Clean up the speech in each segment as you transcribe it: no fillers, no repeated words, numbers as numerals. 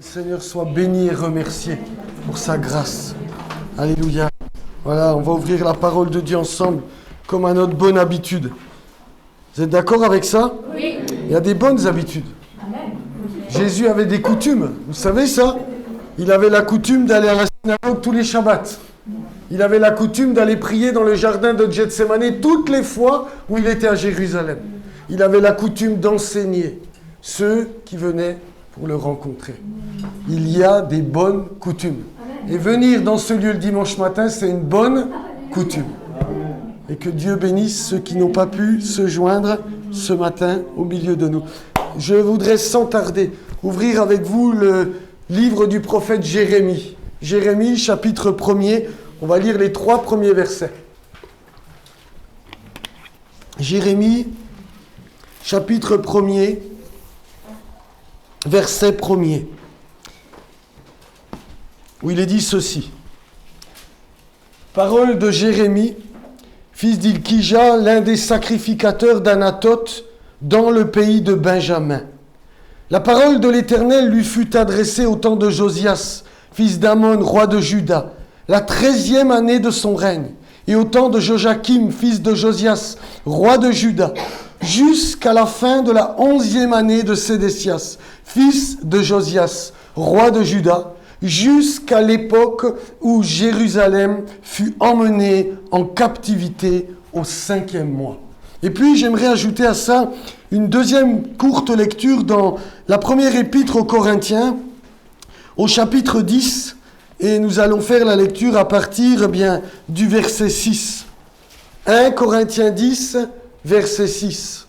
Seigneur soit béni et remercié pour sa grâce. Alléluia. Voilà, on va ouvrir la parole de Dieu ensemble, comme à notre bonne habitude. Vous êtes d'accord avec ça? Oui. Il y a des bonnes habitudes. Amen. Jésus avait des coutumes, vous savez ça? Il avait la coutume d'aller à la synagogue tous les Shabbats. Il avait la coutume d'aller prier dans le jardin de Gethsémané toutes les fois où il était à Jérusalem. Il avait la coutume d'enseigner ceux qui venaient pour le rencontrer. Il y a des bonnes coutumes. Et venir dans ce lieu le dimanche matin, c'est une bonne coutume. Et que Dieu bénisse ceux qui n'ont pas pu se joindre ce matin au milieu de nous. Je voudrais sans tarder ouvrir avec vous le livre du prophète Jérémie. Jérémie, chapitre 1er. On va lire les 3 premiers versets. Jérémie, chapitre 1er, verset 1er, où il est dit ceci. Parole de Jérémie, fils d'Ilkija, l'un des sacrificateurs d'Anathoth, dans le pays de Benjamin. La parole de l'Éternel lui fut adressée au temps de Josias, fils d'Amon, roi de Juda, la 13e année de son règne, et au temps de Joachim, fils de Josias, roi de Juda, jusqu'à la fin de la 11e année de Sédécias, fils de Josias, roi de Juda, jusqu'à l'époque où Jérusalem fut emmenée en captivité au 5e mois. Et puis j'aimerais ajouter à ça une deuxième courte lecture dans la première épître aux Corinthiens, au chapitre 10, et nous allons faire la lecture à partir du verset 6. 1 Corinthiens 10, verset 6.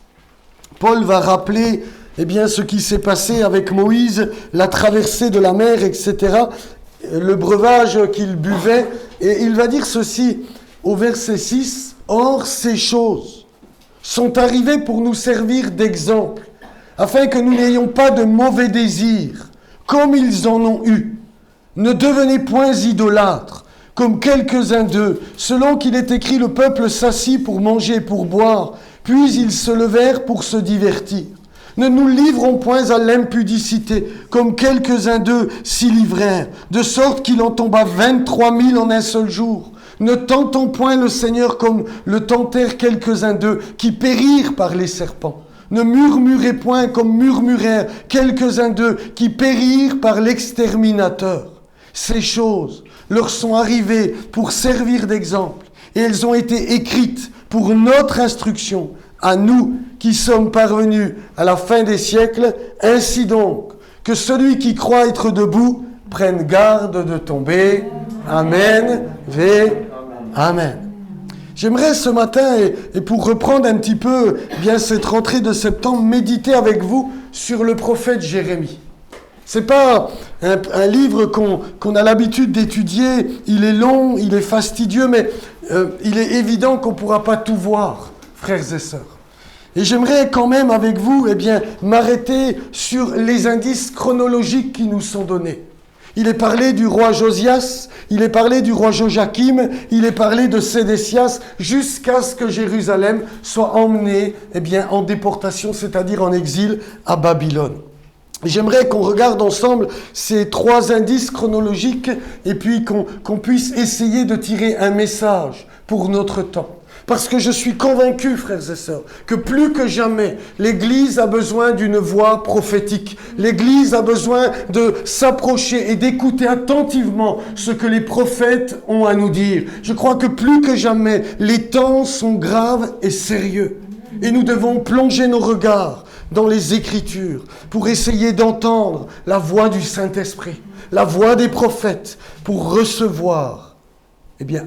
Paul va rappeler ce qui s'est passé avec Moïse, la traversée de la mer, etc., le breuvage qu'il buvait, et il va dire ceci au verset 6, « Or, ces choses sont arrivées pour nous servir d'exemple, afin que nous n'ayons pas de mauvais désirs, comme ils en ont eu. Ne devenez point idolâtres, comme quelques-uns d'eux, selon qu'il est écrit, le peuple s'assit pour manger et pour boire, puis ils se levèrent pour se divertir. Ne nous livrons point à l'impudicité, comme quelques-uns d'eux s'y livrèrent, de sorte qu'il en tomba 23 000 en un seul jour. Ne tentons point le Seigneur comme le tentèrent quelques-uns d'eux, qui périrent par les serpents. Ne murmurez point comme murmurèrent quelques-uns d'eux, qui périrent par l'exterminateur. Ces choses leur sont arrivées pour servir d'exemple, et elles ont été écrites pour notre instruction, à nous qui sommes parvenus à la fin des siècles. Ainsi donc, que celui qui croit être debout prenne garde de tomber. Amen. Amen. J'aimerais ce matin, et pour reprendre un petit peu cette rentrée de septembre, méditer avec vous sur le prophète Jérémie. C'est pas un livre qu'on a l'habitude d'étudier, il est long, il est fastidieux, mais il est évident qu'on ne pourra pas tout voir, frères et sœurs. Et j'aimerais quand même avec vous m'arrêter sur les indices chronologiques qui nous sont donnés. Il est parlé du roi Josias, il est parlé du roi Joachim, il est parlé de Sédécias, jusqu'à ce que Jérusalem soit emmenée en déportation, c'est-à-dire en exil à Babylone. J'aimerais qu'on regarde ensemble ces 3 indices chronologiques et puis qu'on puisse essayer de tirer un message pour notre temps. Parce que je suis convaincu, frères et sœurs, que plus que jamais, l'Église a besoin d'une voix prophétique. L'Église a besoin de s'approcher et d'écouter attentivement ce que les prophètes ont à nous dire. Je crois que plus que jamais, les temps sont graves et sérieux. Et nous devons plonger nos regards dans les Écritures pour essayer d'entendre la voix du Saint-Esprit, la voix des prophètes, pour recevoir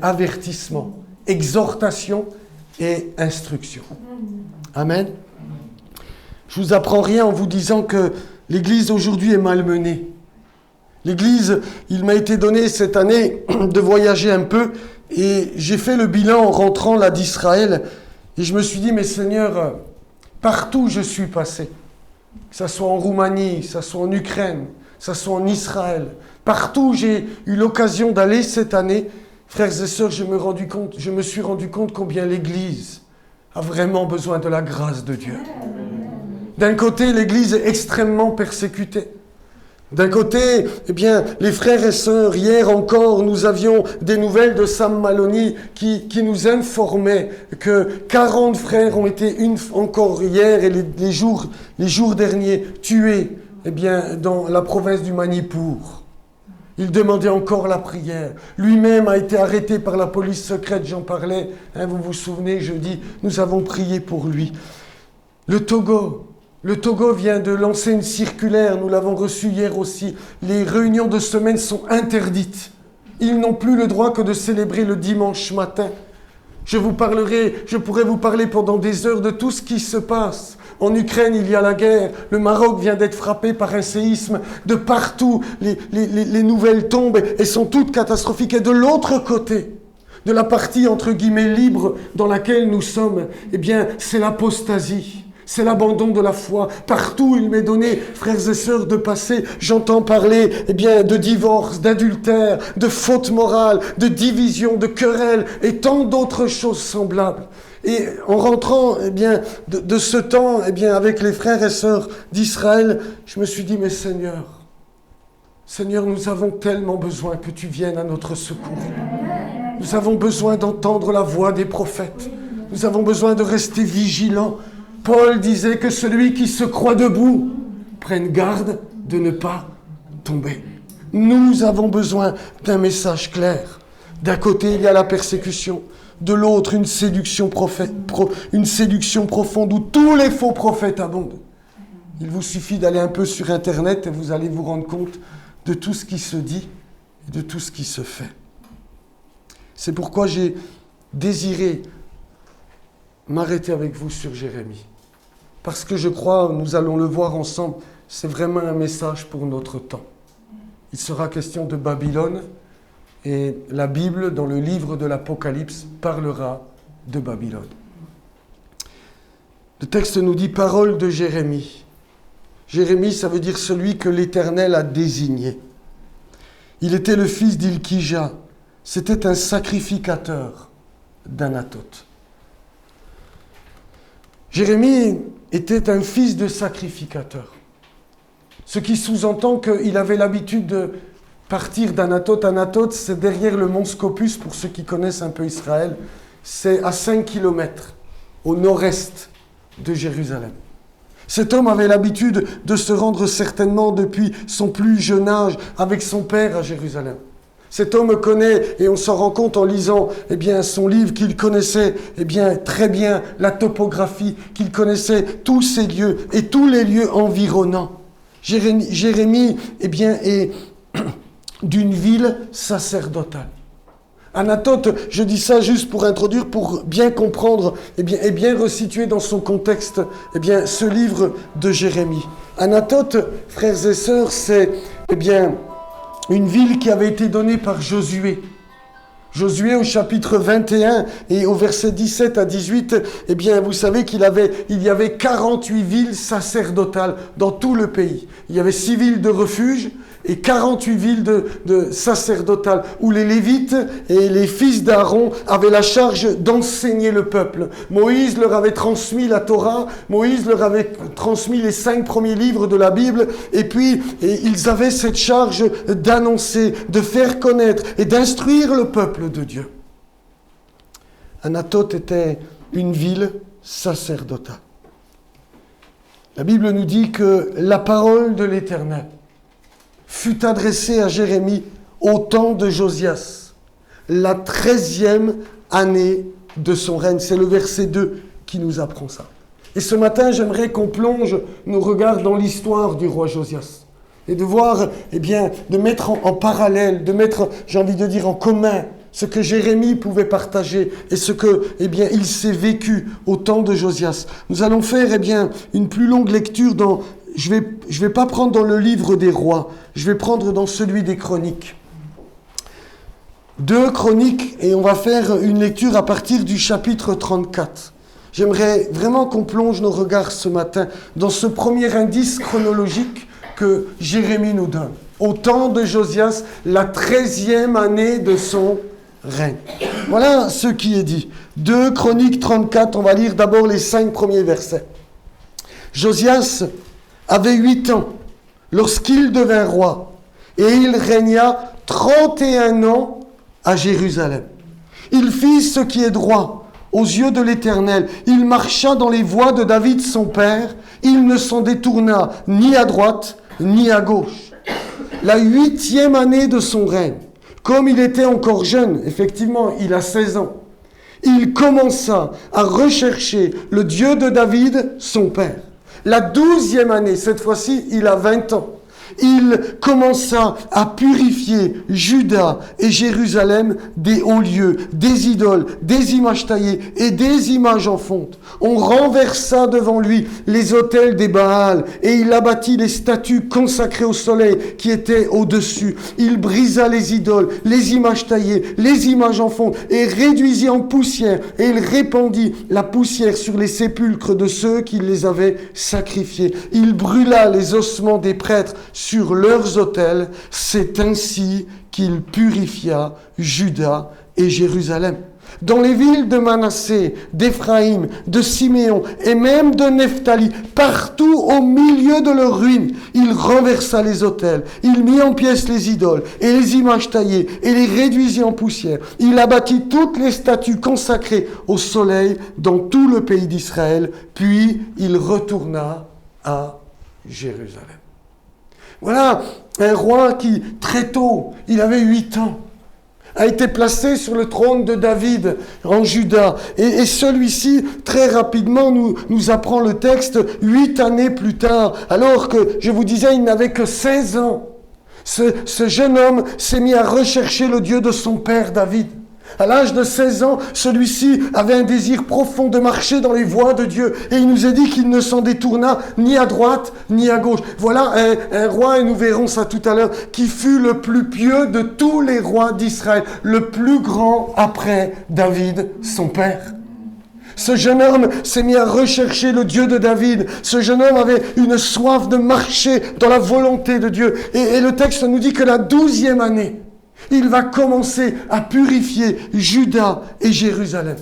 avertissement, exhortation et instruction. Amen. Je vous apprends rien en vous disant que l'Église aujourd'hui est malmenée. L'Église, il m'a été donné cette année de voyager un peu et j'ai fait le bilan en rentrant là d'Israël et je me suis dit, mais Seigneur, partout où je suis passé, que ce soit en Roumanie, que ce soit en Ukraine, que ce soit en Israël, partout où j'ai eu l'occasion d'aller cette année, frères et sœurs, je me suis rendu compte combien l'Église a vraiment besoin de la grâce de Dieu. D'un côté, l'Église est extrêmement persécutée. D'un côté, eh bien, les frères et sœurs, hier encore, nous avions des nouvelles de Sam Maloney qui nous informait que 40 frères ont été encore hier et les jours derniers tués, eh bien, dans la province du Manipur. Il demandait encore la prière. Lui-même a été arrêté par la police secrète, j'en parlais, vous vous souvenez, jeudi, nous avons prié pour lui. Le Togo vient de lancer une circulaire, nous l'avons reçue hier aussi. Les réunions de semaine sont interdites. Ils n'ont plus le droit que de célébrer le dimanche matin. Je pourrais vous parler pendant des heures de tout ce qui se passe. En Ukraine, il y a la guerre. Le Maroc vient d'être frappé par un séisme. De partout, les nouvelles tombent et sont toutes catastrophiques. Et de l'autre côté, de la partie entre guillemets libre dans laquelle nous sommes, eh bien, c'est l'apostasie. C'est l'abandon de la foi. Partout, il m'est donné, frères et sœurs, de passer. J'entends parler, eh bien, de divorce, d'adultère, de faute morale, de division, de querelle et tant d'autres choses semblables. Et en rentrant, eh bien, de ce temps, eh bien, avec les frères et sœurs d'Israël, je me suis dit, mais Seigneur, nous avons tellement besoin que tu viennes à notre secours. Nous avons besoin d'entendre la voix des prophètes. Nous avons besoin de rester vigilants. Paul disait que celui qui se croit debout prenne garde de ne pas tomber. Nous avons besoin d'un message clair. D'un côté, il y a la persécution. De l'autre, une séduction profonde où tous les faux prophètes abondent. Il vous suffit d'aller un peu sur Internet et vous allez vous rendre compte de tout ce qui se dit et de tout ce qui se fait. C'est pourquoi j'ai désiré m'arrêter avec vous sur Jérémie. Parce que je crois, nous allons le voir ensemble, c'est vraiment un message pour notre temps. Il sera question de Babylone et la Bible, dans le livre de l'Apocalypse, parlera de Babylone. Le texte nous dit « Parole de Jérémie ». Jérémie, ça veut dire celui que l'Éternel a désigné. Il était le fils d'Ilkija. C'était un sacrificateur d'Anathoth. Jérémie était un fils de sacrificateur. Ce qui sous-entend qu'il avait l'habitude de partir d'Anathoth. Anathoth, c'est derrière le mont Scopus, pour ceux qui connaissent un peu Israël. C'est à 5 kilomètres au nord-est de Jérusalem. Cet homme avait l'habitude de se rendre certainement depuis son plus jeune âge avec son père à Jérusalem. Cet homme connaît, et on s'en rend compte en lisant son livre, qu'il connaissait très bien la topographie, qu'il connaissait tous ces lieux et tous les lieux environnants. Jérémie est d'une ville sacerdotale. Anathoth, je dis ça juste pour introduire, pour bien comprendre et bien resituer dans son contexte ce livre de Jérémie. Anathoth, frères et sœurs, c'est une ville qui avait été donnée par Josué. Josué au chapitre 21 et au verset 17 à 18, vous savez qu'il y avait 48 villes sacerdotales dans tout le pays. Il y avait 6 villes de refuge et 48 villes de sacerdotales où les Lévites et les fils d'Aaron avaient la charge d'enseigner le peuple. Moïse leur avait transmis la Torah, Moïse leur avait transmis les 5 premiers livres de la Bible et puis ils avaient cette charge d'annoncer, de faire connaître et d'instruire le peuple de Dieu. Anathoth était une ville sacerdotale. La Bible nous dit que la parole de l'Éternel fut adressée à Jérémie au temps de Josias, la 13e année de son règne. C'est le verset 2 qui nous apprend ça. Et ce matin, j'aimerais qu'on plonge nos regards dans l'histoire du roi Josias. Et de voir, de mettre en parallèle, de mettre, j'ai envie de dire, en commun ce que Jérémie pouvait partager et ce que, il s'est vécu au temps de Josias. Nous allons faire, une plus longue lecture dans... Je vais pas prendre dans le livre des rois, je vais prendre dans celui des chroniques. 2 chroniques, et on va faire une lecture à partir du chapitre 34. J'aimerais vraiment qu'on plonge nos regards ce matin dans ce premier indice chronologique que Jérémie nous donne. Au temps de Josias, la 13e année de son règne. Voilà ce qui est dit. 2 Chroniques 34, on va lire d'abord les 5 premiers versets. Josias avait 8 ans lorsqu'il devint roi, et il régna 31 ans à Jérusalem. Il fit ce qui est droit aux yeux de l'Éternel. Il marcha dans les voies de David son père. Il ne s'en détourna ni à droite ni à gauche. La 8e année de son règne, comme il était encore jeune, effectivement, il a 16 ans, il commença à rechercher le Dieu de David, son père. La 12e année, cette fois-ci, il a 20 ans. Il commença à purifier Juda et Jérusalem des hauts lieux, des idoles, des images taillées et des images en fonte. On renversa devant lui les autels des Baals et il abattit les statues consacrées au soleil qui étaient au-dessus. Il brisa les idoles, les images taillées, les images en fonte et réduisit en poussière et il répandit la poussière sur les sépulcres de ceux qui les avaient sacrifiés. Il brûla les ossements des prêtres sur leurs autels. C'est ainsi qu'il purifia Juda et Jérusalem. Dans les villes de Manassé, d'Éphraïm, de Siméon et même de Nephtali, partout au milieu de leurs ruines, il renversa les autels, il mit en pièces les idoles et les images taillées et les réduisit en poussière. Il abattit toutes les statues consacrées au soleil dans tout le pays d'Israël, puis il retourna à Jérusalem. Voilà un roi qui, très tôt, il avait 8 ans, a été placé sur le trône de David en Juda. Et celui-ci, très rapidement, nous apprend le texte 8 années plus tard, alors que, je vous disais, il n'avait que 16 ans. Ce jeune homme s'est mis à rechercher le Dieu de son père David. À l'âge de 16 ans, celui-ci avait un désir profond de marcher dans les voies de Dieu. Et il nous a dit qu'il ne s'en détourna ni à droite ni à gauche. Voilà un roi, et nous verrons ça tout à l'heure, qui fut le plus pieux de tous les rois d'Israël, le plus grand après David, son père. Ce jeune homme s'est mis à rechercher le Dieu de David. Ce jeune homme avait une soif de marcher dans la volonté de Dieu. Et le texte nous dit que la 12e année, il va commencer à purifier Juda et Jérusalem.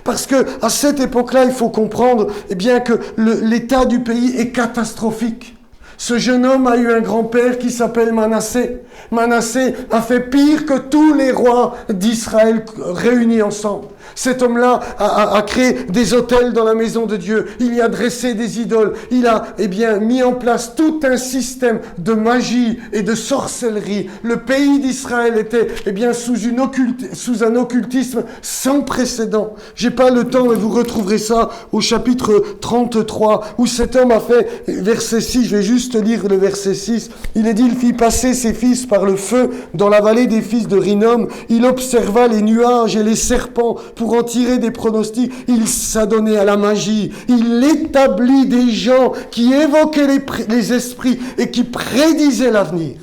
Parce que à cette époque-là, il faut comprendre bien que l'état du pays est catastrophique. Ce jeune homme a eu un grand-père qui s'appelle Manassé. Manassé a fait pire que tous les rois d'Israël réunis ensemble. Cet homme-là a créé des autels dans la maison de Dieu. Il y a dressé des idoles. Il a mis en place tout un système de magie et de sorcellerie. Le pays d'Israël était sous un occultisme sans précédent. J'ai pas le temps, mais vous retrouverez ça au chapitre 33, où cet homme a fait, verset 6, je vais juste lire le verset 6. Il est dit, il fit passer ses fils par le feu dans la vallée des fils de Rinom. Il observa les nuages et les serpents pour en tirer des pronostics. Il s'adonnait à la magie. Il établit des gens qui évoquaient les esprits et qui prédisaient l'avenir.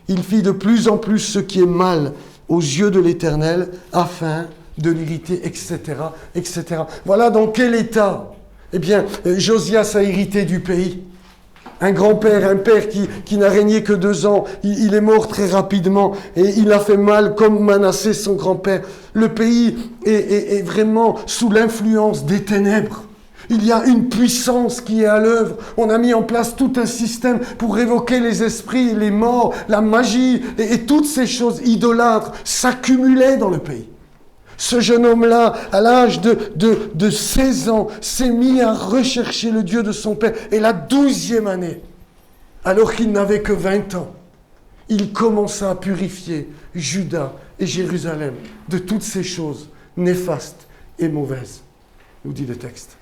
Il fit de plus en plus ce qui est mal aux yeux de l'Éternel afin de l'irriter, etc., etc. Voilà dans quel état, Josias a hérité du pays. Un grand-père, un père qui n'a régné que 2 ans, il est mort très rapidement et il a fait mal comme Manassé, son grand-père. Le pays est vraiment sous l'influence des ténèbres. Il y a une puissance qui est à l'œuvre. On a mis en place tout un système pour évoquer les esprits, les morts, la magie et toutes ces choses idolâtres s'accumulaient dans le pays. Ce jeune homme-là, à l'âge de 16 ans, s'est mis à rechercher le Dieu de son père. Et la 12e année, alors qu'il n'avait que 20 ans, il commença à purifier Juda et Jérusalem de toutes ces choses néfastes et mauvaises, nous dit le texte.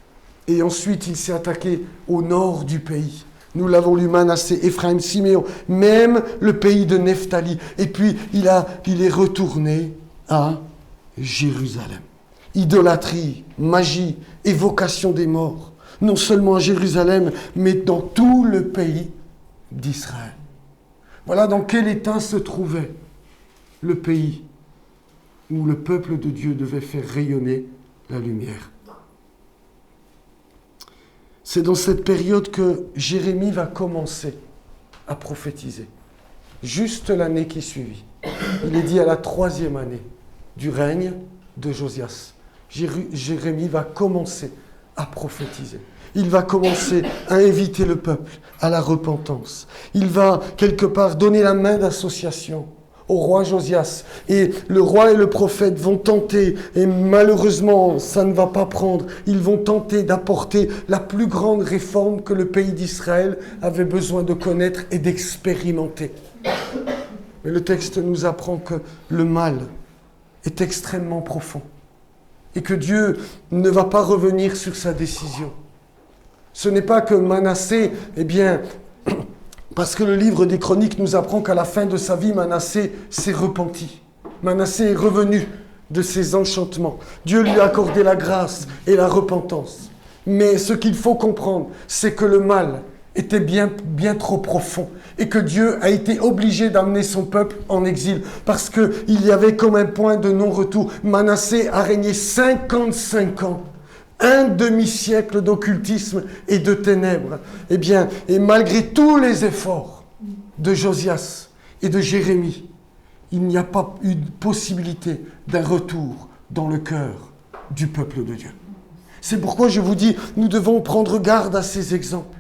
Et ensuite, il s'est attaqué au nord du pays. Nous l'avons lu, Manassé, Éphraïm, Siméon, même le pays de Nephtali. Et puis, il est retourné à Jérusalem. Idolâtrie, magie, évocation des morts, non seulement à Jérusalem, mais dans tout le pays d'Israël. Voilà dans quel état se trouvait le pays où le peuple de Dieu devait faire rayonner la lumière. C'est dans cette période que Jérémie va commencer à prophétiser. Juste l'année qui suivit. Il est dit à la 3e année du règne de Josias. Jérémie va commencer à prophétiser. il va commencer à inviter le peuple à la repentance. Il va quelque part donner la main d'association au roi Josias. Et le roi et le prophète vont tenter, et malheureusement ça ne va pas prendre, ils vont tenter d'apporter la plus grande réforme que le pays d'Israël avait besoin de connaître et d'expérimenter. Mais le texte nous apprend que le mal est extrêmement profond et que Dieu ne va pas revenir sur sa décision. Ce n'est pas que Manassé, parce que le livre des Chroniques nous apprend qu'à la fin de sa vie, Manassé s'est repenti. Manassé est revenu de ses enchantements. Dieu lui a accordé la grâce et la repentance. Mais ce qu'il faut comprendre, c'est que le mal était bien trop profond et que Dieu a été obligé d'amener son peuple en exil parce qu'il y avait comme un point de non-retour. Manassé a régné 55 ans. Un demi-siècle d'occultisme et de ténèbres. Et malgré tous les efforts de Josias et de Jérémie, il n'y a pas eu de possibilité d'un retour dans le cœur du peuple de Dieu. C'est pourquoi je vous dis, nous devons prendre garde à ces exemples.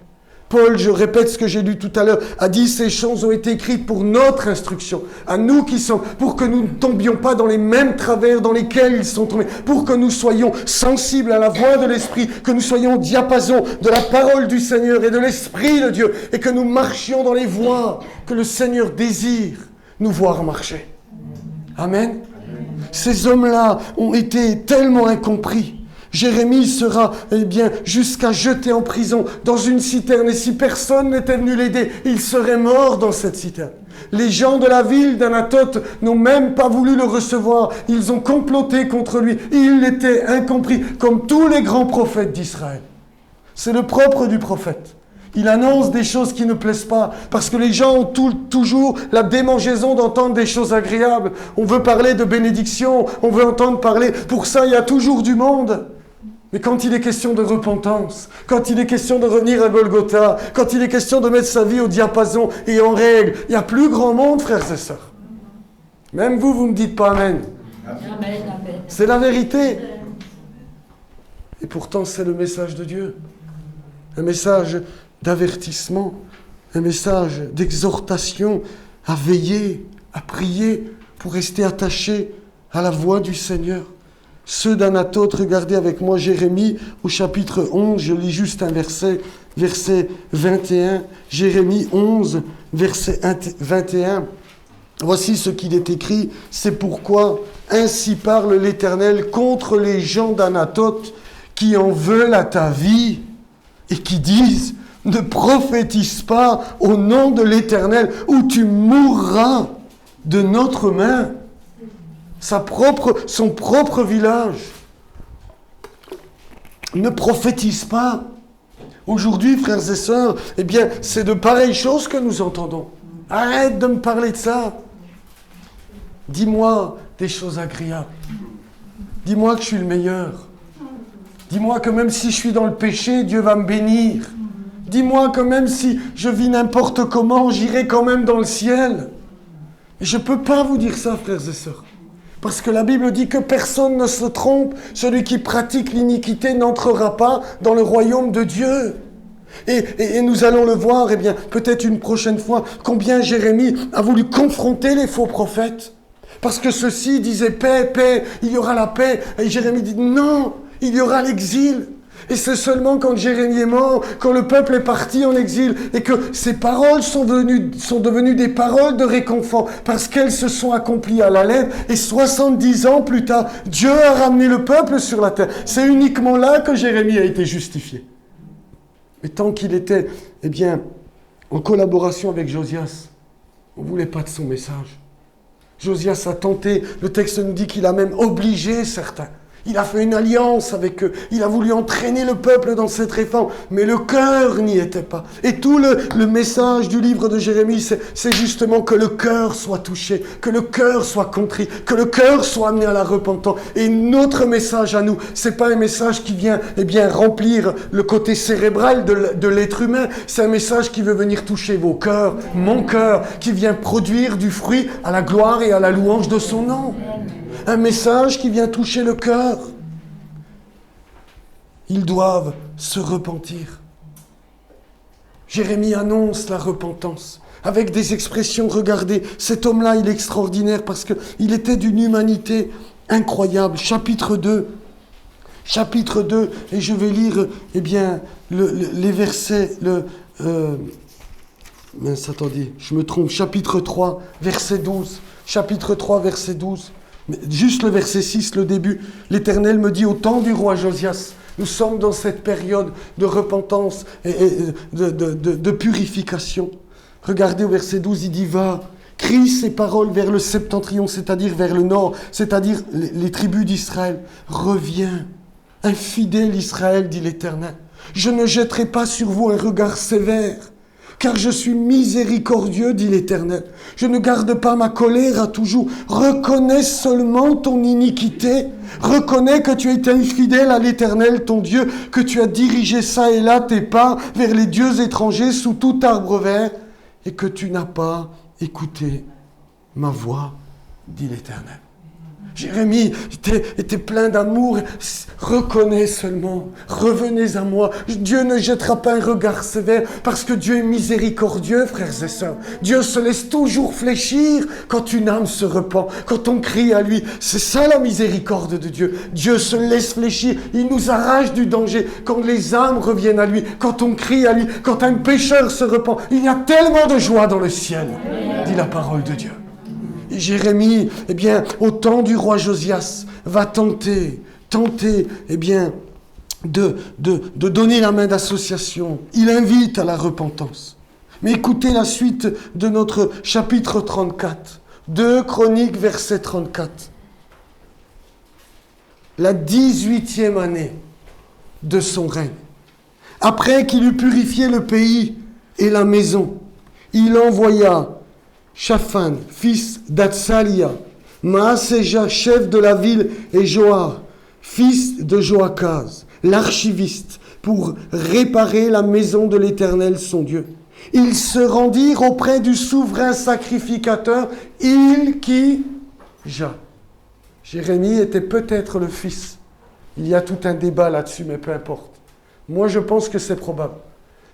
Paul, je répète ce que j'ai lu tout à l'heure, a dit ces choses ont été écrites pour notre instruction, à nous qui sommes, pour que nous ne tombions pas dans les mêmes travers dans lesquels ils sont tombés, pour que nous soyons sensibles à la voix de l'Esprit, que nous soyons au diapason de la parole du Seigneur et de l'Esprit de Dieu, et que nous marchions dans les voies que le Seigneur désire nous voir marcher. Amen. Ces hommes-là ont été tellement incompris. Jérémie sera, jusqu'à jeter en prison dans une citerne. Et si personne n'était venu l'aider, il serait mort dans cette citerne. Les gens de la ville d'Anathoth n'ont même pas voulu le recevoir. Ils ont comploté contre lui. Il était incompris, comme tous les grands prophètes d'Israël. C'est le propre du prophète. Il annonce des choses qui ne plaisent pas, parce que les gens ont toujours la démangeaison d'entendre des choses agréables. On veut parler de bénédiction, on veut entendre parler. Pour ça, il y a toujours du monde. Mais quand il est question de repentance, quand il est question de revenir à Golgotha, quand il est question de mettre sa vie au diapason et en règle, il y a plus grand monde, frères et sœurs. Même vous ne me dites pas Amen. Amen. C'est la vérité. Et pourtant, c'est le message de Dieu. Un message d'avertissement, un message d'exhortation à veiller, à prier pour rester attaché à la voix du Seigneur. Ceux d'Anathoth, regardez avec moi Jérémie au chapitre 11, je lis juste un verset 21, Jérémie 11, verset 21. Voici ce qu'il est écrit, c'est pourquoi ainsi parle l'Éternel contre les gens d'Anathoth qui en veulent à ta vie et qui disent ne prophétise pas au nom de l'Éternel ou tu mourras de notre main. Son propre village. Ne prophétise pas. Aujourd'hui, frères et sœurs, c'est de pareilles choses que nous entendons. Arrête de me parler de ça. Dis-moi des choses agréables. Dis-moi que je suis le meilleur. Dis-moi que même si je suis dans le péché, Dieu va me bénir. Dis-moi que même si je vis n'importe comment, j'irai quand même dans le ciel. Et je ne peux pas vous dire ça, frères et sœurs. Parce que la Bible dit que personne ne se trompe. Celui qui pratique l'iniquité n'entrera pas dans le royaume de Dieu. Et nous allons le voir, peut-être une prochaine fois, combien Jérémie a voulu confronter les faux prophètes. Parce que ceux-ci disaient paix, paix, il y aura la paix. Et Jérémie dit non, il y aura l'exil. Et c'est seulement quand Jérémie est mort, quand le peuple est parti en exil, et que ces paroles sont devenues des paroles de réconfort, parce qu'elles se sont accomplies à la lettre, et 70 ans plus tard, Dieu a ramené le peuple sur la terre. C'est uniquement là que Jérémie a été justifié. Mais tant qu'il était, en collaboration avec Josias, on ne voulait pas de son message. Josias a tenté, le texte nous dit qu'il a même obligé certains. Il a fait une alliance avec eux. Il a voulu entraîner le peuple dans cette réforme. Mais le cœur n'y était pas. Et tout le message du livre de Jérémie, c'est justement que le cœur soit touché, que le cœur soit contrit, que le cœur soit amené à la repentance. Et notre message à nous, c'est pas un message qui vient remplir le côté cérébral de l'être humain. C'est un message qui veut venir toucher vos cœurs, mon cœur, qui vient produire du fruit à la gloire et à la louange de son nom. Un message qui vient toucher le cœur. ils doivent se repentir. Jérémie annonce la repentance avec des expressions. Regardez, cet homme-là, il est extraordinaire parce qu'il était d'une humanité incroyable. Chapitre 2, et je vais lire les versets, attendez, je me trompe, chapitre 3, verset 12. Chapitre 3, verset 12. Juste le verset 6, le début. L'Éternel me dit, au temps du roi Josias, nous sommes dans cette période de repentance et de purification. Regardez au verset 12, il dit, va, crie ces paroles vers le septentrion, c'est-à-dire vers le nord, c'est-à-dire les tribus d'Israël. Reviens, infidèle Israël, dit l'Éternel. Je ne jetterai pas sur vous un regard sévère, car je suis miséricordieux, dit l'Éternel. Je ne garde pas ma colère à toujours. Reconnais seulement ton iniquité. Reconnais que tu as été infidèle à l'Éternel, ton Dieu, que tu as dirigé ça et là tes pas vers les dieux étrangers sous tout arbre vert, et que tu n'as pas écouté ma voix, dit l'Éternel. Jérémie était plein d'amour. Reconnais seulement, revenez à moi. Dieu ne jettera pas un regard sévère parce que Dieu est miséricordieux, frères et sœurs. Dieu se laisse toujours fléchir quand une âme se repent, quand on crie à lui. C'est ça la miséricorde de Dieu. Dieu se laisse fléchir, il nous arrache du danger. Quand les âmes reviennent à lui, quand on crie à lui, quand un pécheur se repent, il y a tellement de joie dans le ciel, dit la parole de Dieu. Et Jérémie, au temps du roi Josias, va tenter, de donner la main d'association. Il invite à la repentance. Mais écoutez la suite de notre chapitre 34. 2 Chroniques, verset 34. La 18e année de son règne. Après qu'il eut purifié le pays et la maison, il envoya Shaphan, fils d'Atsalia, Maaséja, chef de la ville, et Joar, fils de Joachaz, l'archiviste, pour réparer la maison de l'Éternel, son Dieu. Ils se rendirent auprès du souverain sacrificateur, Ilkija. Jérémie était peut-être le fils. Il y a tout un débat là-dessus, mais peu importe. Moi, je pense que c'est probable,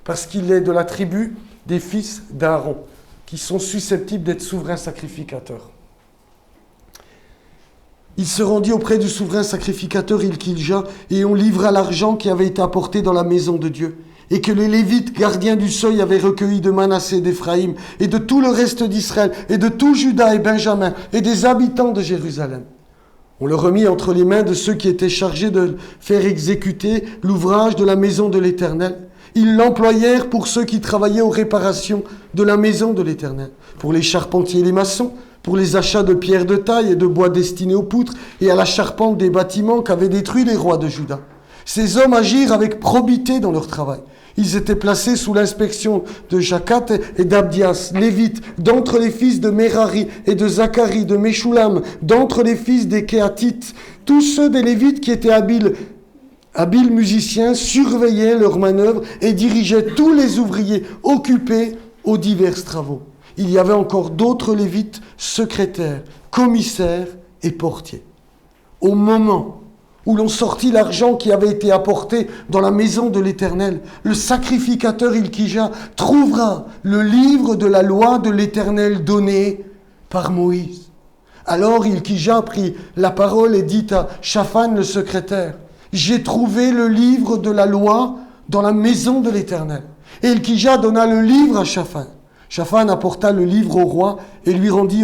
parce qu'il est de la tribu des fils d'Aaron, qui sont susceptibles d'être souverains sacrificateurs. Il se rendit auprès du souverain sacrificateur Ilkija, et on livra l'argent qui avait été apporté dans la maison de Dieu, et que les Lévites, gardiens du seuil, avaient recueilli de Manassé, d'Éphraïm, et de tout le reste d'Israël, et de tout Juda et Benjamin, et des habitants de Jérusalem. On le remit entre les mains de ceux qui étaient chargés de faire exécuter l'ouvrage de la maison de l'Éternel. Ils l'employèrent pour ceux qui travaillaient aux réparations de la maison de l'Éternel, pour les charpentiers et les maçons, pour les achats de pierres de taille et de bois destinés aux poutres et à la charpente des bâtiments qu'avaient détruits les rois de Juda. Ces hommes agirent avec probité dans leur travail. Ils étaient placés sous l'inspection de Jacat et d'Abdias, lévites, d'entre les fils de Merari et de Zacharie, de Meshulam, d'entre les fils des Kéatites. Tous ceux des lévites qui étaient habiles musiciens surveillaient leurs manœuvres et dirigeaient tous les ouvriers occupés aux divers travaux. Il y avait encore d'autres lévites, secrétaires, commissaires et portiers. Au moment où l'on sortit l'argent qui avait été apporté dans la maison de l'Éternel, le sacrificateur Ilkija trouvera le livre de la loi de l'Éternel donné par Moïse. Alors Ilkija prit la parole et dit à Shaphan le secrétaire, « J'ai trouvé le livre de la loi dans la maison de l'Éternel. » Et Ilkija donna le livre à Shaphan. Shaphan apporta le livre au roi et lui rendit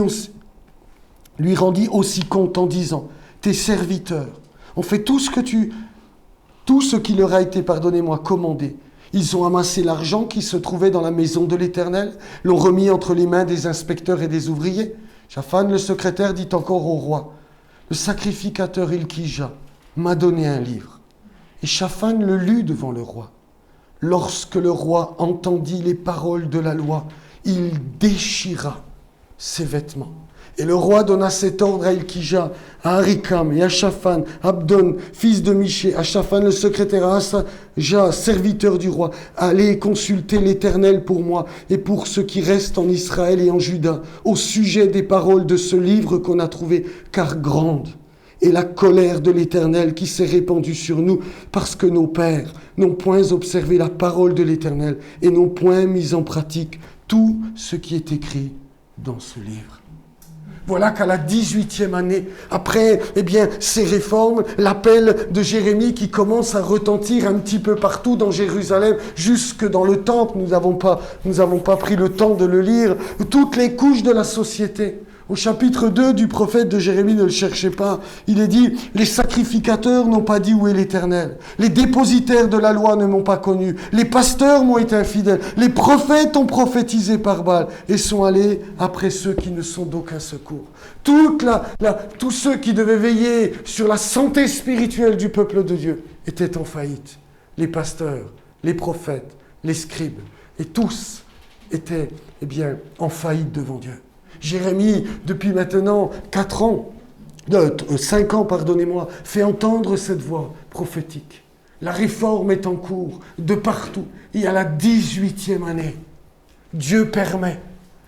aussi compte en disant, « Tes serviteurs ont fait tout ce qui leur a été, pardonnez-moi, commandé. Ils ont amassé l'argent qui se trouvait dans la maison de l'Éternel, l'ont remis entre les mains des inspecteurs et des ouvriers. » Shaphan le secrétaire dit encore au roi, « Le sacrificateur Ilkija m'a donné un livre. » Et Shaphan le lut devant le roi. Lorsque le roi entendit les paroles de la loi, il déchira ses vêtements. Et le roi donna cet ordre à Ilkija, à Arikam et à Shaphan, Abdon, fils de Miché, à Shaphan le secrétaire, à Asaja, serviteur du roi, allez consulter l'Éternel pour moi et pour ceux qui restent en Israël et en Juda, au sujet des paroles de ce livre qu'on a trouvé, car grande et la colère de l'Éternel qui s'est répandue sur nous, parce que nos pères n'ont point observé la parole de l'Éternel et n'ont point mis en pratique tout ce qui est écrit dans ce livre. Voilà qu'à la 18e année, après ces réformes, l'appel de Jérémie qui commence à retentir un petit peu partout dans Jérusalem, jusque dans le temple, nous n'avons pas pris le temps de le lire, toutes les couches de la société. Au chapitre 2 du prophète de Jérémie, ne le cherchez pas, il est dit « Les sacrificateurs n'ont pas dit où est l'Éternel. Les dépositaires de la loi ne m'ont pas connu. Les pasteurs m'ont été infidèles. Les prophètes ont prophétisé par Baal et sont allés après ceux qui ne sont d'aucun secours. » Tous ceux qui devaient veiller sur la santé spirituelle du peuple de Dieu étaient en faillite. Les pasteurs, les prophètes, les scribes, et tous étaient en faillite devant Dieu. Jérémie, depuis maintenant 5 ans, fait entendre cette voix prophétique. La réforme est en cours de partout. Et à la 18e année, Dieu permet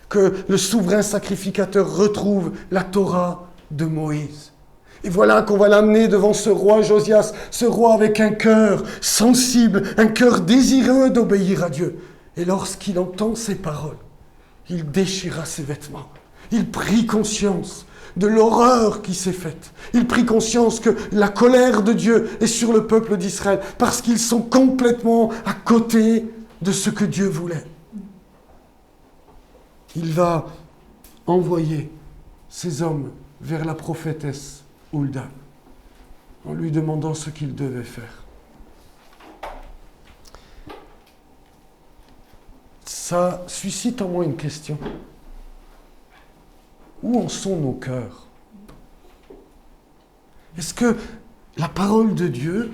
que le souverain sacrificateur retrouve la Torah de Moïse. Et voilà qu'on va l'amener devant ce roi Josias, ce roi avec un cœur sensible, un cœur désireux d'obéir à Dieu. Et lorsqu'il entend ces paroles, il déchira ses vêtements. Il prit conscience de l'horreur qui s'est faite. Il prit conscience que la colère de Dieu est sur le peuple d'Israël parce qu'ils sont complètement à côté de ce que Dieu voulait. Il va envoyer ces hommes vers la prophétesse Hulda en lui demandant ce qu'il devait faire. Ça suscite en moi une question. Où en sont nos cœurs? Est-ce que la parole de Dieu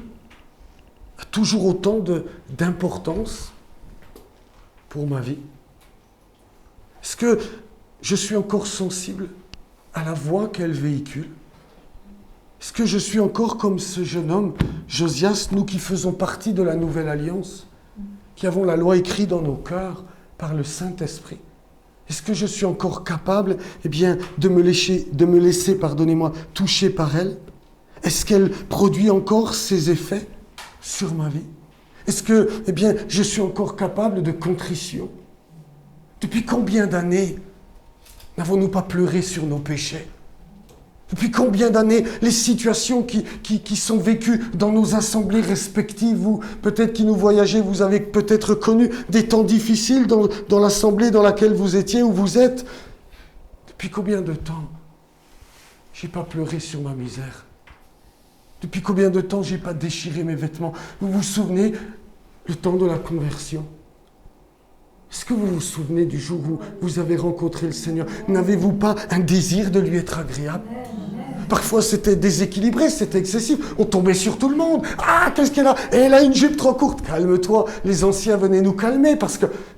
a toujours autant d'importance pour ma vie? Est-ce que je suis encore sensible à la voix qu'elle véhicule? Est-ce que je suis encore comme ce jeune homme, Josias, nous qui faisons partie de la Nouvelle Alliance, qui avons la loi écrite dans nos cœurs par le Saint-Esprit? Est-ce que je suis encore capable de me laisser toucher par elle? Est-ce qu'elle produit encore ses effets sur ma vie? Est-ce que je suis encore capable de contrition? Depuis combien d'années n'avons-nous pas pleuré sur nos péchés? Depuis combien d'années les situations qui sont vécues dans nos assemblées respectives, vous, peut-être qui nous voyagez, vous avez peut-être connu des temps difficiles dans l'assemblée dans laquelle vous étiez ou vous êtes. Depuis combien de temps j'ai pas pleuré sur ma misère? Depuis combien de temps j'ai pas déchiré mes vêtements? Vous vous souvenez le temps de la conversion? Est-ce que vous vous souvenez du jour où vous avez rencontré le Seigneur? N'avez-vous pas un désir de lui être agréable? Parfois, c'était déséquilibré, c'était excessif. On tombait sur tout le monde. Ah, qu'est-ce qu'elle a? Elle a une jupe trop courte. Calme-toi. Les anciens venaient nous calmer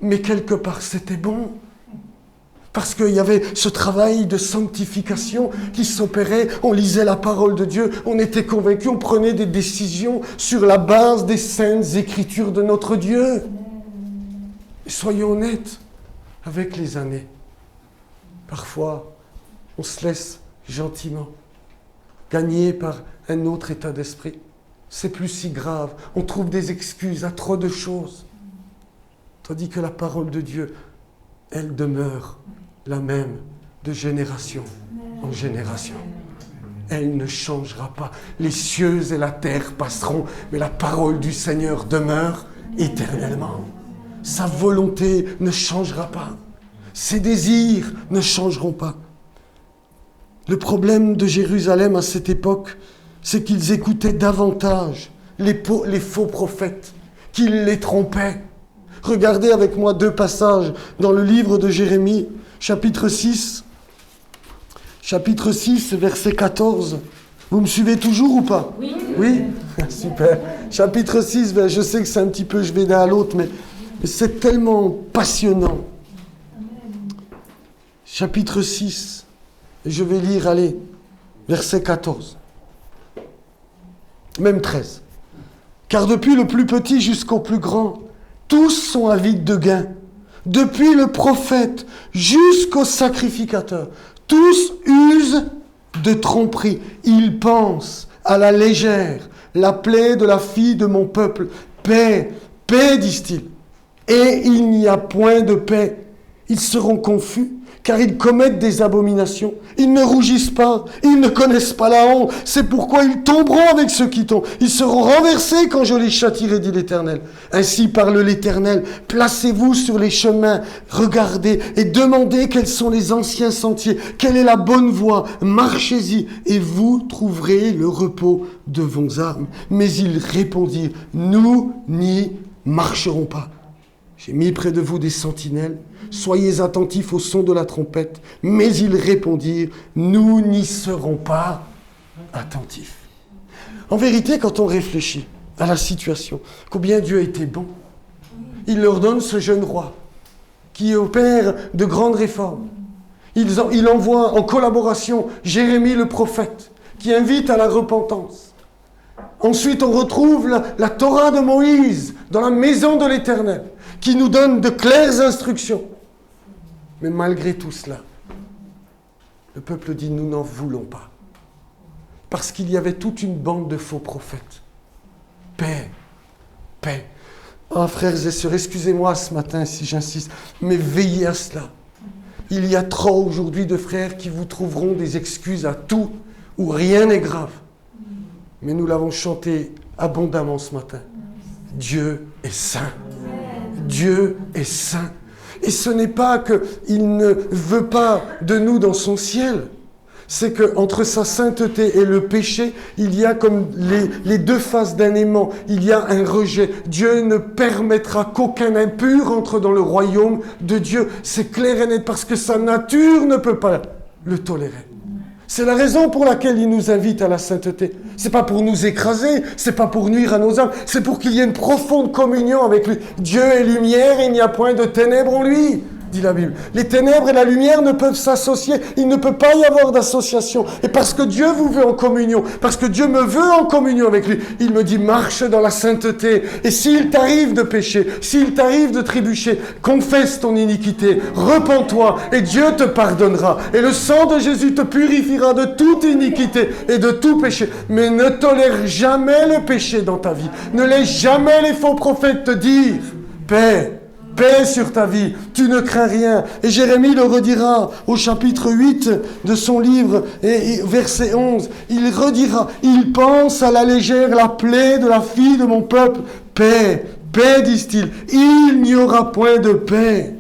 mais quelque part, c'était bon. Parce qu'il y avait ce travail de sanctification qui s'opérait. On lisait la parole de Dieu. On était convaincus. On prenait des décisions sur la base des saintes écritures de notre Dieu. Et soyons honnêtes avec les années. Parfois, on se laisse gentiment gagné par un autre état d'esprit. C'est plus si grave. On trouve des excuses à trop de choses. Tandis que la parole de Dieu, elle demeure la même de génération en génération. Elle ne changera pas. Les cieux et la terre passeront, mais la parole du Seigneur demeure éternellement. Sa volonté ne changera pas. Ses désirs ne changeront pas. Le problème de Jérusalem à cette époque, c'est qu'ils écoutaient davantage les faux prophètes, qu'ils les trompaient. Regardez avec moi 2 passages dans le livre de Jérémie, chapitre 6, verset 14. Vous me suivez toujours ou pas? Oui. Oui? Super. Chapitre 6, je sais que c'est un petit peu, je vais d'un à l'autre, mais c'est tellement passionnant. Chapitre 6. Je vais lire, verset 14. Même 13. Car depuis le plus petit jusqu'au plus grand, tous sont avides de gain. Depuis le prophète jusqu'au sacrificateur, tous usent de tromperie. Il pense à la légère la plaie de la fille de mon peuple. Paix, paix, disent-ils. Et il n'y a point de paix. Ils seront confus, car ils commettent des abominations. Ils ne rougissent pas, ils ne connaissent pas la honte. C'est pourquoi ils tomberont avec ceux qui tombent. Ils seront renversés quand je les châtierai, dit l'Éternel. Ainsi parle l'Éternel. Placez-vous sur les chemins, regardez et demandez quels sont les anciens sentiers, quelle est la bonne voie. Marchez-y et vous trouverez le repos de vos âmes. Mais ils répondirent, nous n'y marcherons pas. J'ai mis près de vous des sentinelles. Soyez attentifs au son de la trompette. Mais ils répondirent, nous n'y serons pas attentifs. En vérité, quand on réfléchit à la situation, combien Dieu a été bon. Il leur donne ce jeune roi qui opère de grandes réformes. Il envoie en collaboration Jérémie le prophète qui invite à la repentance. Ensuite, on retrouve la Torah de Moïse dans la maison de l'Éternel qui nous donne de claires instructions. Mais malgré tout cela, le peuple dit, nous n'en voulons pas. Parce qu'il y avait toute une bande de faux prophètes. Paix, paix. Ah, frères et sœurs, excusez-moi ce matin si j'insiste, mais veillez à cela. Il y a trop aujourd'hui de frères qui vous trouveront des excuses à tout où rien n'est grave. Mais nous l'avons chanté abondamment ce matin. Dieu est saint. Dieu est saint. Et ce n'est pas qu'il ne veut pas de nous dans son ciel. C'est qu'entre sa sainteté et le péché, il y a comme les deux faces d'un aimant. Il y a un rejet. Dieu ne permettra qu'aucun impur entre dans le royaume de Dieu. C'est clair et net parce que sa nature ne peut pas le tolérer. C'est la raison pour laquelle il nous invite à la sainteté. C'est pas pour nous écraser, c'est pas pour nuire à nos âmes, c'est pour qu'il y ait une profonde communion avec lui. Dieu est lumière et il n'y a point de ténèbres en lui, dit la Bible. Les ténèbres et la lumière ne peuvent s'associer, il ne peut pas y avoir d'association. Et parce que Dieu vous veut en communion, parce que Dieu me veut en communion avec lui, il me dit marche dans la sainteté. Et s'il t'arrive de pécher, s'il t'arrive de trébucher, confesse ton iniquité, repens-toi et Dieu te pardonnera. Et le sang de Jésus te purifiera de toute iniquité et de tout péché. Mais ne tolère jamais le péché dans ta vie. Ne laisse jamais les faux prophètes te dire paix. Paix sur ta vie, tu ne crains rien. Et Jérémie le redira au chapitre 8 de son livre, et verset 11. Il redira, il pense à la légère la plaie de la fille de mon peuple. Paix, paix, disent-ils. Il n'y aura point de paix,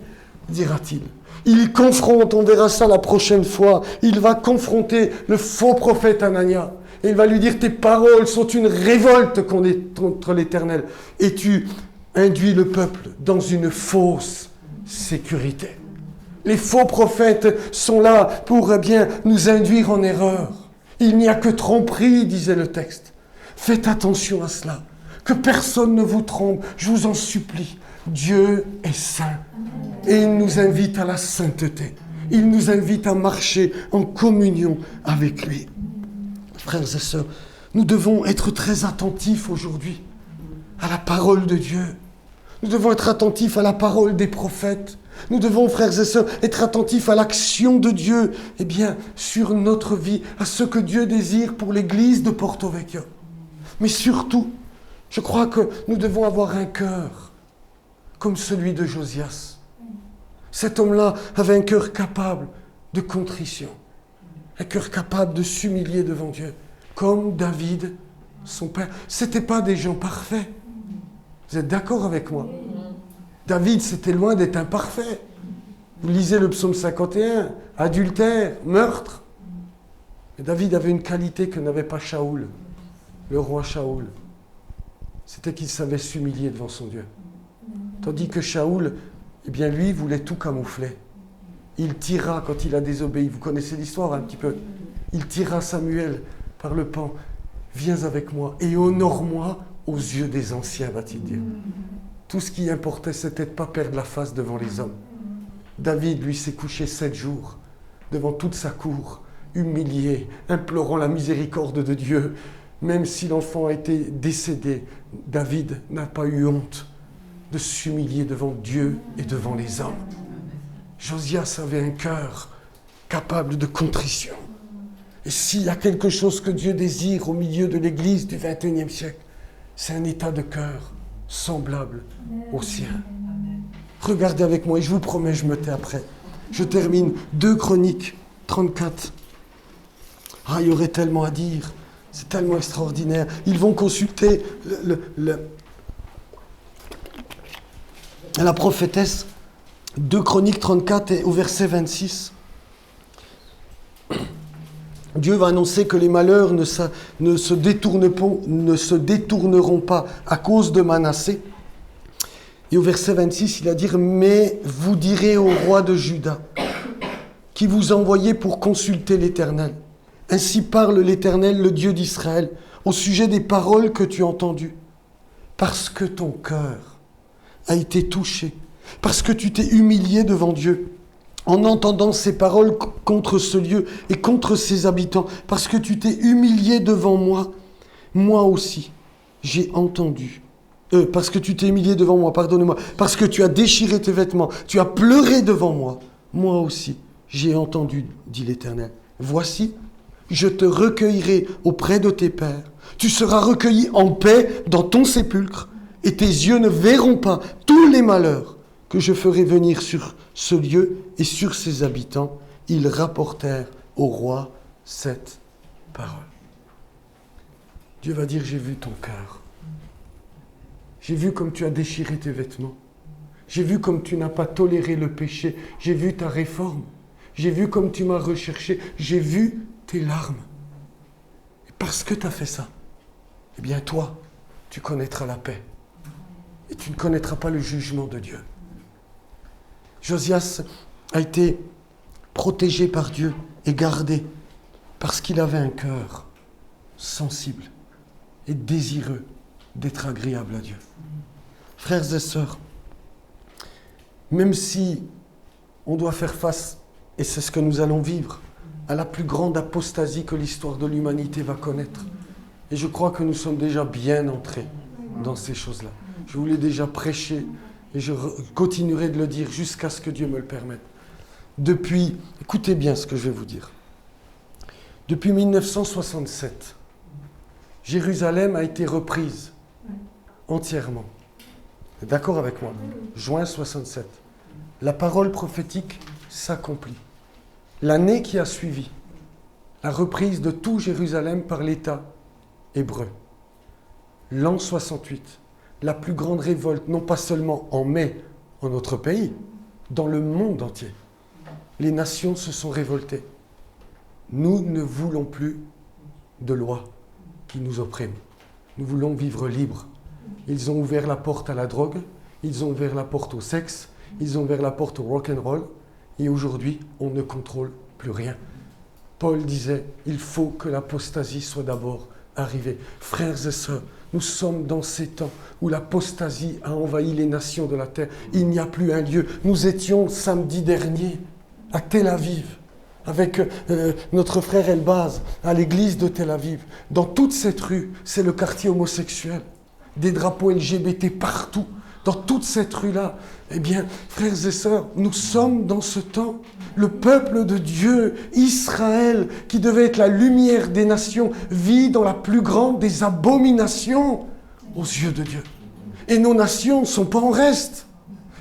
dira-t-il. Il confronte, on verra ça la prochaine fois, il va confronter le faux prophète Anania. Et il va lui dire, tes paroles sont une révolte contre l'Éternel. Et tu induit le peuple dans une fausse sécurité. Les faux prophètes sont là pour nous induire en erreur. Il n'y a que tromperie, disait le texte. Faites attention à cela. Que personne ne vous trompe, je vous en supplie. Dieu est saint et il nous invite à la sainteté. Il nous invite à marcher en communion avec lui. Frères et sœurs, nous devons être très attentifs aujourd'hui à la parole de Dieu. Nous devons être attentifs à la parole des prophètes. Nous devons, frères et sœurs, être attentifs à l'action de Dieu, sur notre vie, à ce que Dieu désire pour l'église de Porto Vecchio. Mais surtout, je crois que nous devons avoir un cœur comme celui de Josias. Cet homme-là avait un cœur capable de contrition, un cœur capable de s'humilier devant Dieu, comme David, son père. Ce n'étaient pas des gens parfaits. Vous êtes d'accord avec moi? David, c'était loin d'être imparfait. Vous lisez le psaume 51, adultère, meurtre. Mais David avait une qualité que n'avait pas Shaoul, le roi Shaoul. C'était qu'il savait s'humilier devant son Dieu. Tandis que Shaoul, lui, voulait tout camoufler. Il tira, quand il a désobéi, vous connaissez l'histoire un petit peu, il tira Samuel par le pan. Viens avec moi et honore-moi aux yeux des anciens, va-t-il dire. Tout ce qui importait, c'était de ne pas perdre la face devant les hommes. David, lui, s'est couché 7 jours devant toute sa cour, humilié, implorant la miséricorde de Dieu. Même si l'enfant a été décédé, David n'a pas eu honte de s'humilier devant Dieu et devant les hommes. Josias avait un cœur capable de contrition. Et s'il y a quelque chose que Dieu désire au milieu de l'Église du XXIe siècle, c'est un état de cœur semblable au sien. Regardez avec moi, et je vous promets, je me tais après. Je termine. 2 Chroniques 34. Ah, il y aurait tellement à dire. C'est tellement extraordinaire. Ils vont consulter la prophétesse. 2 Chroniques 34 et au verset 26. Dieu va annoncer que les malheurs ne se détourneront pas à cause de Manassé. Et au verset 26, il va dire « Mais vous direz au roi de Juda, qui vous envoyait pour consulter l'Éternel. Ainsi parle l'Éternel, le Dieu d'Israël, au sujet des paroles que tu as entendues. Parce que ton cœur a été touché, parce que tu t'es humilié devant Dieu, en entendant ces paroles contre ce lieu et contre ses habitants, parce que tu t'es humilié devant moi, moi aussi, j'ai entendu. Parce que tu t'es humilié devant moi, pardonnez-moi, parce que tu as déchiré tes vêtements, tu as pleuré devant moi, moi aussi, j'ai entendu, dit l'Éternel. Voici, je te recueillerai auprès de tes pères, tu seras recueilli en paix dans ton sépulcre, et tes yeux ne verront pas tous les malheurs que je ferai venir sur ce lieu et sur ses habitants. Ils rapportèrent au roi cette parole. Dieu va dire, j'ai vu ton cœur. J'ai vu comme tu as déchiré tes vêtements. J'ai vu comme tu n'as pas toléré le péché. J'ai vu ta réforme. J'ai vu comme tu m'as recherché. J'ai vu tes larmes. Et parce que tu as fait ça, eh bien toi, tu connaîtras la paix. Et tu ne connaîtras pas le jugement de Dieu. Josias a été protégé par Dieu et gardé parce qu'il avait un cœur sensible et désireux d'être agréable à Dieu. Frères et sœurs, même si on doit faire face, et c'est ce que nous allons vivre, à la plus grande apostasie que l'histoire de l'humanité va connaître, et je crois que nous sommes déjà bien entrés dans ces choses-là. Je vous l'ai déjà prêché, et je continuerai de le dire jusqu'à ce que Dieu me le permette. Écoutez bien ce que je vais vous dire. Depuis 1967, Jérusalem a été reprise entièrement. Vous êtes d'accord avec moi? Juin 67. La parole prophétique s'accomplit. L'année qui a suivi, la reprise de tout Jérusalem par l'État hébreu. L'an 68, la plus grande révolte, non pas seulement en mai, en notre pays, dans le monde entier. Les nations se sont révoltées. Nous ne voulons plus de lois qui nous oppriment. Nous voulons vivre libres. Ils ont ouvert la porte à la drogue, ils ont ouvert la porte au sexe, ils ont ouvert la porte au rock'n'roll, et aujourd'hui, on ne contrôle plus rien. Paul disait, il faut que l'apostasie soit d'abord arrivée. Frères et sœurs, nous sommes dans ces temps où l'apostasie a envahi les nations de la terre. Il n'y a plus un lieu. Nous étions samedi dernier à Tel Aviv, avec notre frère Elbaz, à l'église de Tel Aviv. Dans toute cette rue, c'est le quartier homosexuel. Des drapeaux LGBT partout, dans toute cette rue-là. Eh bien, frères et sœurs, nous sommes dans ce temps. Le peuple de Dieu, Israël, qui devait être la lumière des nations, vit dans la plus grande des abominations aux yeux de Dieu. Et nos nations ne sont pas en reste.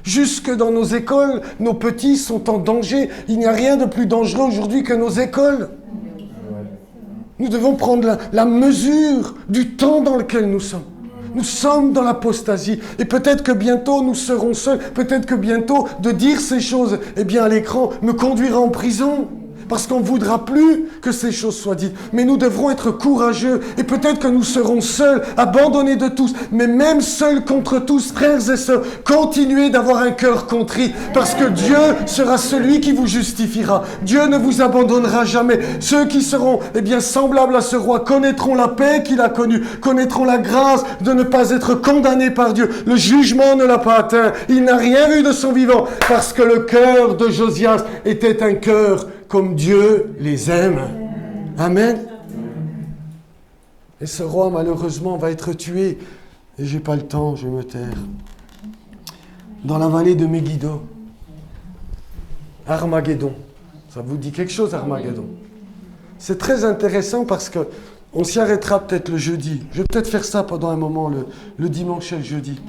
Jusque dans nos écoles, nos petits sont en danger. Il n'y a rien de plus dangereux aujourd'hui que nos écoles. Nous devons prendre la mesure du temps dans lequel nous sommes. Nous sommes dans l'apostasie. Et peut-être que bientôt nous serons seuls. Peut-être que bientôt de dire ces choses, eh bien à l'écran, me conduira en prison. Parce qu'on ne voudra plus que ces choses soient dites. Mais nous devrons être courageux. Et peut-être que nous serons seuls, abandonnés de tous. Mais même seuls contre tous, frères et sœurs, continuez d'avoir un cœur contrit. Parce que Dieu sera celui qui vous justifiera. Dieu ne vous abandonnera jamais. Ceux qui seront semblables à ce roi connaîtront la paix qu'il a connue. Connaîtront la grâce de ne pas être condamnés par Dieu. Le jugement ne l'a pas atteint. Il n'a rien vu de son vivant. Parce que le cœur de Josias était un cœur comme Dieu les aime. Amen. Et ce roi, malheureusement, va être tué. Et j'ai pas le temps, je vais me taire. Dans la vallée de Megiddo. Armageddon. Ça vous dit quelque chose, Armageddon? C'est très intéressant parce que on s'y arrêtera peut-être le jeudi. Je vais peut-être faire ça pendant un moment, le dimanche et le jeudi.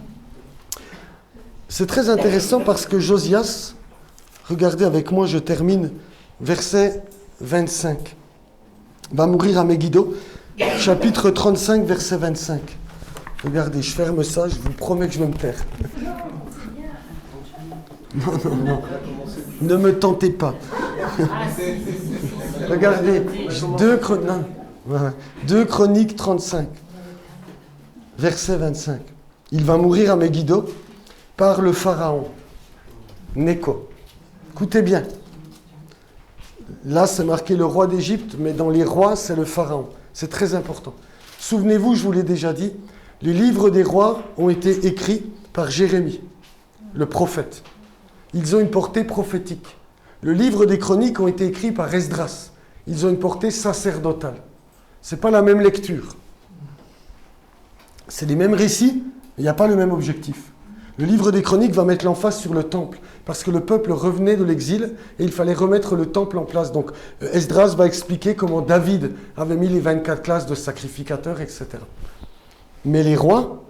C'est très intéressant parce que Josias, regardez avec moi, je termine, verset 25, va mourir à Megiddo, chapitre 35, verset 25. Regardez, je ferme ça, je vous promets que je vais me taire. Non. Ne me tentez pas. Regardez, 2 Chroniques 35, verset 25. Il va mourir à Megiddo par le pharaon, Nécho. Écoutez bien. Là, c'est marqué le roi d'Égypte, mais dans les rois, c'est le pharaon. C'est très important. Souvenez-vous, je vous l'ai déjà dit, les livres des rois ont été écrits par Jérémie, le prophète. Ils ont une portée prophétique. Le livre des chroniques ont été écrits par Esdras. Ils ont une portée sacerdotale. Ce n'est pas la même lecture. C'est les mêmes récits, mais il n'y a pas le même objectif. Le livre des chroniques va mettre l'emphase sur le temple, parce que le peuple revenait de l'exil et il fallait remettre le temple en place. Donc Esdras va expliquer comment David avait mis les 24 classes de sacrificateurs, etc. Mais les rois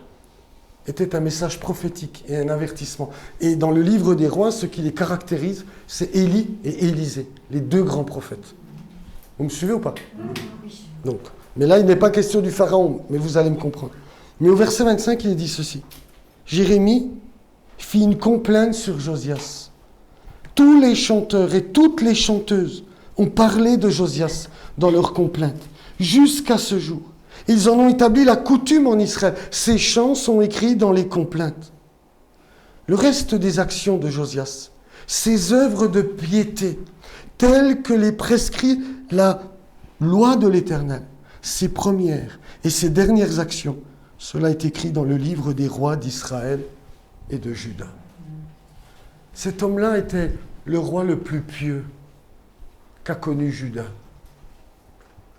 étaient un message prophétique et un avertissement. Et dans le livre des rois, ce qui les caractérise, c'est Élie et Élisée, les deux grands prophètes. Vous me suivez ou pas ? Donc, mais là, il n'est pas question du pharaon, mais vous allez me comprendre. Mais au verset 25, il est dit ceci. Jérémie fit une complainte sur Josias. Tous les chanteurs et toutes les chanteuses ont parlé de Josias dans leurs complaintes, jusqu'à ce jour. Ils en ont établi la coutume en Israël. Ces chants sont écrits dans les complaintes. Le reste des actions de Josias, ses œuvres de piété, telles que les prescrit la loi de l'Éternel, ses premières et ses dernières actions, cela est écrit dans le livre des rois d'Israël et de Juda. Cet homme-là était le roi le plus pieux qu'a connu Juda,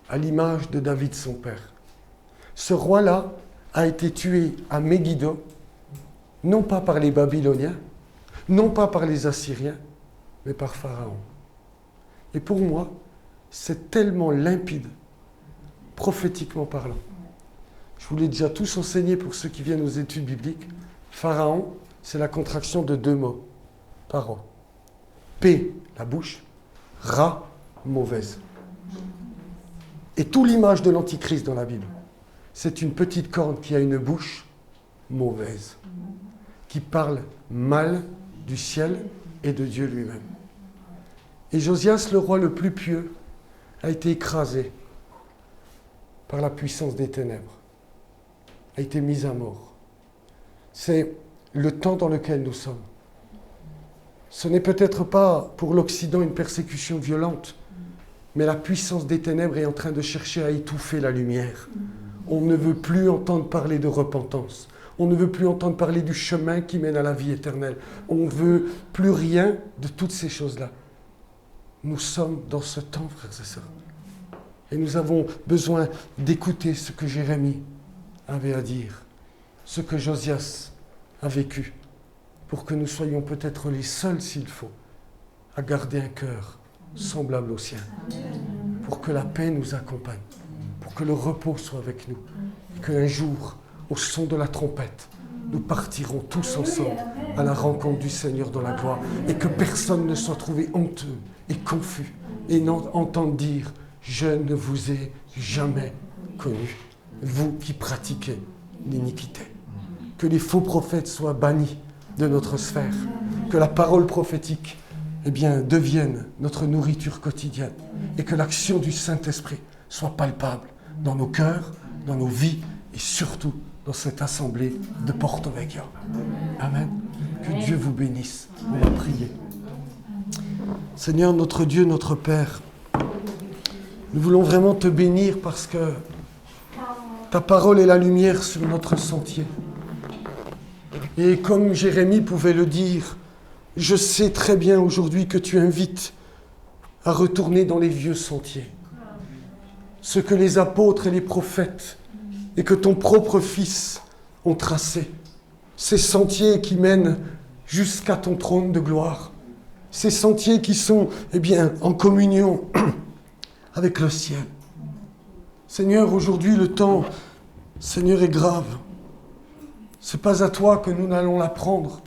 à l'image de David son père. Ce roi-là a été tué à Megiddo, non pas par les Babyloniens, non pas par les Assyriens, mais par Pharaon. Et pour moi, c'est tellement limpide, prophétiquement parlant. Je vous l'ai déjà tous enseigné pour ceux qui viennent aux études bibliques. Pharaon, c'est la contraction de deux mots, paro. P, la bouche, Ra, mauvaise. Et toute l'image de l'Antichrist dans la Bible, c'est une petite corne qui a une bouche mauvaise, qui parle mal du ciel et de Dieu lui-même. Et Josias, le roi le plus pieux, a été écrasé par la puissance des ténèbres, a été mis à mort. C'est le temps dans lequel nous sommes. Ce n'est peut-être pas pour l'Occident une persécution violente, mais la puissance des ténèbres est en train de chercher à étouffer la lumière. On ne veut plus entendre parler de repentance. On ne veut plus entendre parler du chemin qui mène à la vie éternelle. On ne veut plus rien de toutes ces choses-là. Nous sommes dans ce temps, frères et sœurs. Et nous avons besoin d'écouter ce que Jérémie avait à dire, ce que Josias a vécu, pour que nous soyons peut-être les seuls, s'il faut, à garder un cœur semblable au sien, pour que la paix nous accompagne, pour que le repos soit avec nous, et qu'un jour, au son de la trompette, nous partirons tous ensemble à la rencontre du Seigneur dans la gloire, et que personne ne soit trouvé honteux et confus, et n'entende dire « Je ne vous ai jamais connu, vous qui pratiquez l'iniquité ». Que les faux prophètes soient bannis de notre sphère, que la parole prophétique devienne notre nourriture quotidienne, et que l'action du Saint-Esprit soit palpable dans nos cœurs, dans nos vies, et surtout dans cette assemblée de Porto Vecchio. Amen. Que Dieu vous bénisse. On va prier. Seigneur, notre Dieu, notre Père, nous voulons vraiment te bénir parce que ta parole est la lumière sur notre sentier. Et comme Jérémie pouvait le dire, je sais très bien aujourd'hui que tu invites à retourner dans les vieux sentiers. Ce que les apôtres et les prophètes et que ton propre Fils ont tracé. Ces sentiers qui mènent jusqu'à ton trône de gloire. Ces sentiers qui sont en communion avec le ciel. Seigneur, aujourd'hui, le temps, Seigneur, est grave. Ce n'est pas à toi que nous n'allons l'apprendre.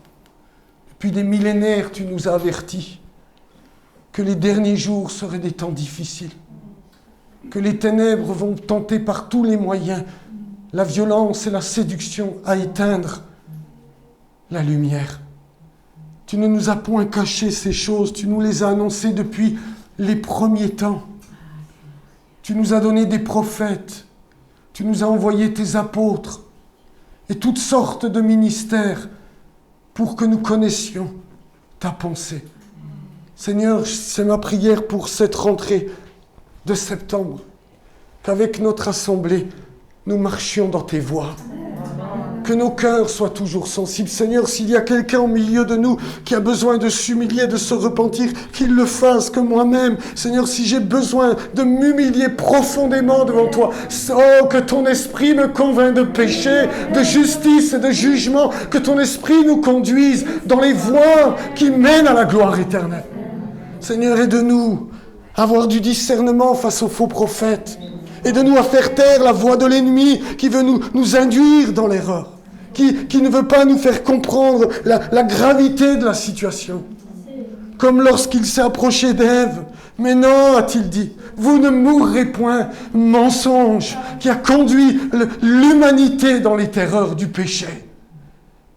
Depuis des millénaires, tu nous as avertis que les derniers jours seraient des temps difficiles, que les ténèbres vont tenter par tous les moyens, la violence et la séduction, à éteindre la lumière. Tu ne nous as point caché ces choses, tu nous les as annoncées depuis les premiers temps. Tu nous as donné des prophètes, tu nous as envoyé tes apôtres et toutes sortes de ministères pour que nous connaissions ta pensée. Seigneur, c'est ma prière pour cette rentrée de septembre, qu'avec notre assemblée, nous marchions dans tes voies. Que nos cœurs soient toujours sensibles. Seigneur, s'il y a quelqu'un au milieu de nous qui a besoin de s'humilier, de se repentir, qu'il le fasse, que moi-même. Seigneur, si j'ai besoin de m'humilier profondément devant toi, oh, que ton esprit me convainc de péché, de justice et de jugement, que ton esprit nous conduise dans les voies qui mènent à la gloire éternelle. Seigneur, aide-nous à avoir du discernement face aux faux prophètes. Aide-nous à faire taire la voix de l'ennemi qui veut nous induire dans l'erreur, qui ne veut pas nous faire comprendre la gravité de la situation. Comme lorsqu'il s'est approché d'Ève. Mais non, a-t-il dit, vous ne mourrez point. Mensonge qui a conduit l'humanité dans les terreurs du péché.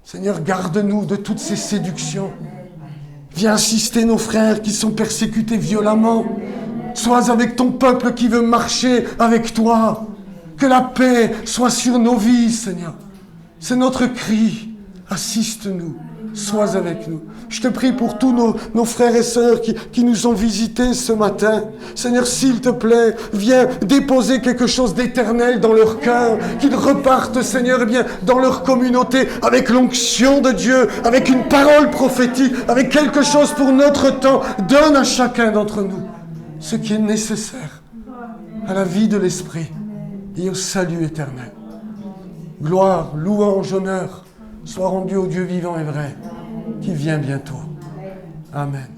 Seigneur, garde-nous de toutes ces séductions. Viens assister nos frères qui sont persécutés violemment. Sois avec ton peuple qui veut marcher avec toi. Que la paix soit sur nos vies, Seigneur. C'est notre cri. Assiste-nous. Sois avec nous. Je te prie pour tous nos frères et sœurs qui nous ont visités ce matin. Seigneur, s'il te plaît, viens déposer quelque chose d'éternel dans leur cœur. Qu'ils repartent, Seigneur, eh bien, dans leur communauté avec l'onction de Dieu, avec une parole prophétique, avec quelque chose pour notre temps. Donne à chacun d'entre nous ce qui est nécessaire à la vie de l'esprit et au salut éternel. Gloire, louange, honneur soit rendu au Dieu vivant et vrai qui vient bientôt. Amen.